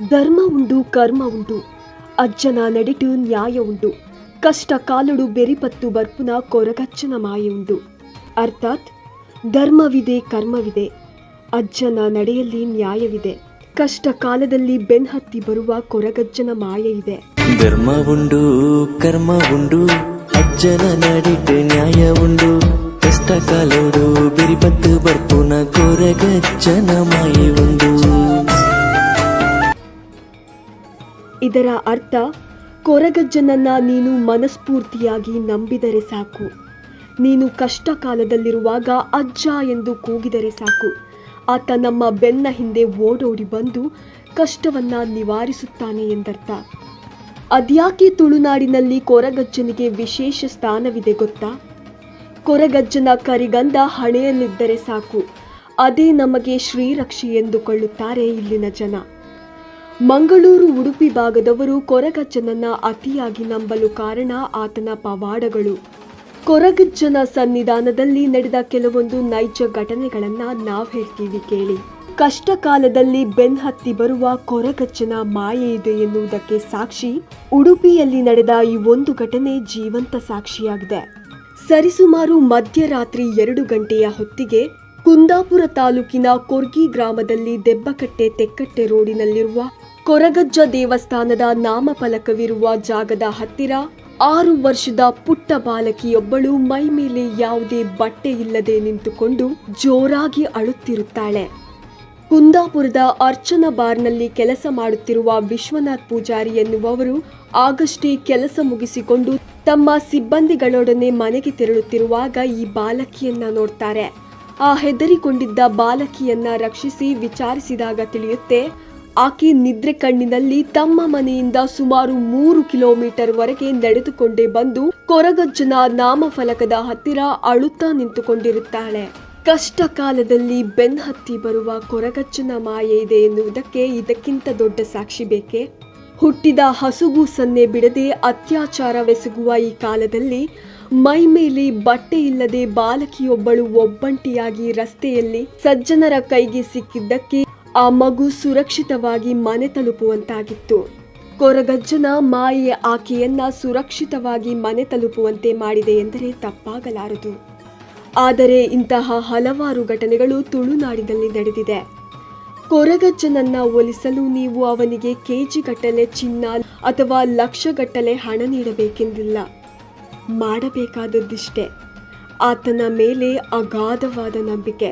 ಧರ್ಮ ಉಂಡು ಕರ್ಮ ಉಂಡು ಅಜ್ಜನ ನಡಿಟು ನ್ಯಾಯ ಉಂಡು ಕಷ್ಟ ಕಾಲುಡು ಬೆರಿಪತ್ತು ಬರ್ಪುನ ಕೊರಗಜ್ಜನ ಮಾಯೆ ಉಂಡು. ಅರ್ಥಾತ್ ಧರ್ಮವಿದೆ, ಕರ್ಮವಿದೆ, ಅಜ್ಜನ ನಡೆಯಲ್ಲಿ ನ್ಯಾಯವಿದೆ, ಕಷ್ಟ ಕಾಲದಲ್ಲಿ ಬೆನ್ಹತ್ತಿ ಬರುವ ಕೊರಗಜ್ಜನ ಮಾಯೆ ಇದೆ. ಧರ್ಮ ಉಂಡು ಕರ್ಮ ಉಂಡು ಅಜ್ಜನ ನಡಿಟು ನ್ಯಾಯ ಉಂಡು ಕಷ್ಟ ಕಾಲೋಡು ಬೆರಿಪತ್ತು ಬರ್ಪುನ ಕೊರಗಜ್ಜನ ಮಾಯೆ ಉಂಡು. ಇದರ ಅರ್ಥ, ಕೊರಗಜ್ಜನನ್ನ ನೀನು ಮನಸ್ಫೂರ್ತಿಯಾಗಿ ನಂಬಿದರೆ ಸಾಕು. ನೀನು ಕಷ್ಟ ಕಾಲದಲ್ಲಿರುವಾಗ ಅಜ್ಜ ಎಂದು ಕೂಗಿದರೆ ಸಾಕು. ಆತ ನಮ್ಮ ಬೆನ್ನ ಹಿಂದೆ ಓಡೋಡಿ ಬಂದು ಕಷ್ಟವನ್ನ ನಿವಾರಿಸುತ್ತಾನೆ ಎಂದರ್ಥ. ಅದ್ಯಾಕೆ ತುಳುನಾಡಿನಲ್ಲಿ ಕೊರಗಜ್ಜನಿಗೆ ವಿಶೇಷ ಸ್ಥಾನವಿದೆ ಗೊತ್ತಾ? ಕೊರಗಜ್ಜನ ಕರಿಗಂಧ ಹಣೆಯಲ್ಲಿದ್ದರೆ ಸಾಕು, ಅದೇ ನಮಗೆ ಶ್ರೀರಕ್ಷೆ ಎಂದುಕೊಳ್ಳುತ್ತಾರೆ ಇಲ್ಲಿನ ಜನ. ಮಂಗಳೂರು, ಉಡುಪಿ ಭಾಗದವರು ಕೊರಗಜ್ಜನನ್ನ ಅತಿಯಾಗಿ ನಂಬಲು ಕಾರಣ ಆತನ ಪವಾಡಗಳು. ಕೊರಗಜ್ಜನ ಸನ್ನಿಧಾನದಲ್ಲಿ ನಡೆದ ಕೆಲವೊಂದು ನೈಜ ಘಟನೆಗಳನ್ನ ನಾವು ಹೇಳ್ತೀವಿ ಕೇಳಿ. ಕಷ್ಟ ಕಾಲದಲ್ಲಿ ಬೆನ್ಹತ್ತಿ ಬರುವ ಕೊರಗಜ್ಜನ ಮಾಯೆ ಇದೆ ಎನ್ನುವುದಕ್ಕೆ ಸಾಕ್ಷಿ ಉಡುಪಿಯಲ್ಲಿ ನಡೆದ ಈ ಒಂದು ಘಟನೆ ಜೀವಂತ ಸಾಕ್ಷಿಯಾಗಿದೆ. ಸರಿಸುಮಾರು ಮಧ್ಯರಾತ್ರಿ 2 ಗಂಟೆಯ ಹೊತ್ತಿಗೆ ಕುಂದಾಪುರ ತಾಲೂಕಿನ ಕೊರ್ಗಿ ಗ್ರಾಮದಲ್ಲಿ ದೆಬ್ಬಕಟ್ಟೆ ತೆಕ್ಕಟ್ಟೆ ರೋಡಿನಲ್ಲಿರುವ ಕೊರಗಜ್ಜ ದೇವಸ್ಥಾನದ ನಾಮಫಲಕವಿರುವ ಜಾಗದ ಹತ್ತಿರ 6 ವರ್ಷದ ಪುಟ್ಟ ಬಾಲಕಿಯೊಬ್ಬಳು ಮೈ ಮೇಲೆ ಯಾವುದೇ ಬಟ್ಟೆ ಇಲ್ಲದೆ ನಿಂತುಕೊಂಡು ಜೋರಾಗಿ ಅಳುತ್ತಿರುತ್ತಾಳೆ. ಕುಂದಾಪುರದ ಅರ್ಚನಾ ಬಾರ್ನಲ್ಲಿ ಕೆಲಸ ಮಾಡುತ್ತಿರುವ ವಿಶ್ವನಾಥ್ ಪೂಜಾರಿ ಎನ್ನುವವರು ಆಗಷ್ಟೇ ಕೆಲಸ ಮುಗಿಸಿಕೊಂಡು ತಮ್ಮ ಸಿಬ್ಬಂದಿಗಳೊಡನೆ ಮನೆಗೆ ತೆರಳುತ್ತಿರುವಾಗ ಈ ಬಾಲಕಿಯನ್ನ ನೋಡ್ತಾರೆ. ಆ ಹೆದರಿಕೊಂಡಿದ್ದ ಬಾಲಕಿಯನ್ನ ರಕ್ಷಿಸಿ ವಿಚಾರಿಸಿದಾಗ ತಿಳಿಯುತ್ತೆ, ಆಕೆ ನಿದ್ರೆ ಕಣ್ಣಿನಲ್ಲಿ ತಮ್ಮ ಮನೆಯಿಂದ ಸುಮಾರು 3 ಕಿಲೋಮೀಟರ್ ವರೆಗೆ ನಡೆದುಕೊಂಡೇ ಬಂದು ಕೊರಗಜ್ಜನ ನಾಮಫಲಕದ ಹತ್ತಿರ ಅಳುತ್ತಾ ನಿಂತುಕೊಂಡಿರುತ್ತಾಳೆ. ಕಷ್ಟ ಕಾಲದಲ್ಲಿ ಬೆನ್ಹತ್ತಿ ಬರುವ ಕೊರಗಜ್ಜನ ಮಾಯೆ ಇದೆ ಎನ್ನುವುದಕ್ಕೆ ಇದಕ್ಕಿಂತ ದೊಡ್ಡ ಸಾಕ್ಷಿ ಬೇಕೆ? ಹುಟ್ಟಿದ ಹಸುಗೂ ಸನ್ನೆ ಬಿಡದೆ ಅತ್ಯಾಚಾರವೆಸಗುವ ಈ ಕಾಲದಲ್ಲಿ ಮೈ ಮೇಲೆ ಬಟ್ಟೆ ಇಲ್ಲದೆ ಬಾಲಕಿಯೊಬ್ಬಳು ಒಬ್ಬಂಟಿಯಾಗಿ ರಸ್ತೆಯಲ್ಲಿ ಸಜ್ಜನರ ಕೈಗೆ ಸಿಕ್ಕಿದ್ದಕ್ಕೆ ಆ ಮಗು ಸುರಕ್ಷಿತವಾಗಿ ಮನೆ ತಲುಪುವಂತಾಗಿತ್ತು. ಕೊರಗಜ್ಜನ ಮಾಯೆ ಆಕೆಯನ್ನ ಸುರಕ್ಷಿತವಾಗಿ ಮನೆ ತಲುಪುವಂತೆ ಮಾಡಿದೆ ಎಂದರೆ ತಪ್ಪಾಗಲಾರದು. ಆದರೆ ಇಂತಹ ಹಲವಾರು ಘಟನೆಗಳು ತುಳುನಾಡಿನಲ್ಲಿ ನಡೆದಿದೆ. ಕೊರಗಜ್ಜನನ್ನ ಒಲಿಸಲು ನೀವು ಅವನಿಗೆ ಕೆಜಿಗಟ್ಟಲೆ ಚಿನ್ನ ಅಥವಾ ಲಕ್ಷಗಟ್ಟಲೆ ಹಣ ನೀಡಬೇಕೆಂದಿಲ್ಲ. ಮಾಡಬೇಕಾದದ್ದಿಷ್ಟೇ, ಆತನ ಮೇಲೆ ಅಗಾಧವಾದ ನಂಬಿಕೆ.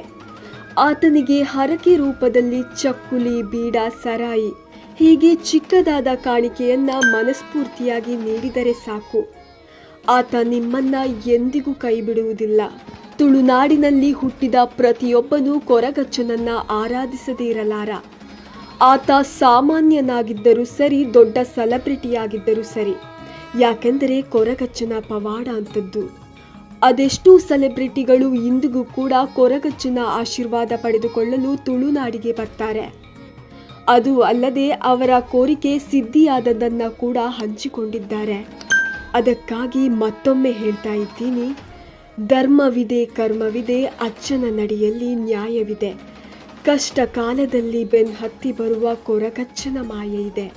ಆತನಿಗೆ ಹರಕೆ ರೂಪದಲ್ಲಿ ಚಕ್ಕುಲಿ, ಬೀಡ, ಸರಾಯಿ ಹೀಗೆ ಚಿಕ್ಕದಾದ ಕಾಣಿಕೆಯನ್ನ ಮನಸ್ಫೂರ್ತಿಯಾಗಿ ನೀಡಿದರೆ ಸಾಕು. ಆತ ನಿಮ್ಮನ್ನ ಎಂದಿಗೂ ಕೈ ಬಿಡುವುದಿಲ್ಲ. ತುಳುನಾಡಿನಲ್ಲಿ ಹುಟ್ಟಿದ ಪ್ರತಿಯೊಬ್ಬನೂ ಕೊರಗಜ್ಜನನ್ನ ಆರಾಧಿಸದೇ ಇರಲಾರ. ಆತ ಸಾಮಾನ್ಯನಾಗಿದ್ದರೂ ಸರಿ, ದೊಡ್ಡ ಸೆಲೆಬ್ರಿಟಿಯಾಗಿದ್ದರೂ ಸರಿ. ಯಾಕೆಂದರೆ ಕೊರಗಜ್ಜನ ಪವಾಡ ಅಂತದ್ದು. ಅದೆಷ್ಟೋ ಸೆಲೆಬ್ರಿಟಿಗಳು ಇಂದಿಗೂ ಕೂಡ ಕೊರಗಜ್ಜನ ಆಶೀರ್ವಾದ ಪಡೆದುಕೊಳ್ಳಲು ತುಳುನಾಡಿಗೆ ಬರ್ತಾರೆ. ಅದು ಅಲ್ಲದೆ ಅವರ ಕೋರಿಕೆ ಸಿದ್ಧಿಯಾದದನ್ನ ಕೂಡ ಹಂಚಿಕೊಂಡಿದ್ದಾರೆ. ಅದಕ್ಕಾಗಿ ಮತ್ತೊಮ್ಮೆ ಹೇಳ್ತಾ ಇದ್ದೀನಿ, ಧರ್ಮವಿದೆ, ಕರ್ಮವಿದೆ, ಅಜ್ಜನ ನಡೆಯಲ್ಲಿ ನ್ಯಾಯವಿದೆ, ಕಷ್ಟ ಕಾಲದಲ್ಲಿ ಬೆನ್ಹತ್ತಿ ಬರುವ ಕೊರಗಜ್ಜನ ಮಾಯೆ ಇದೆ.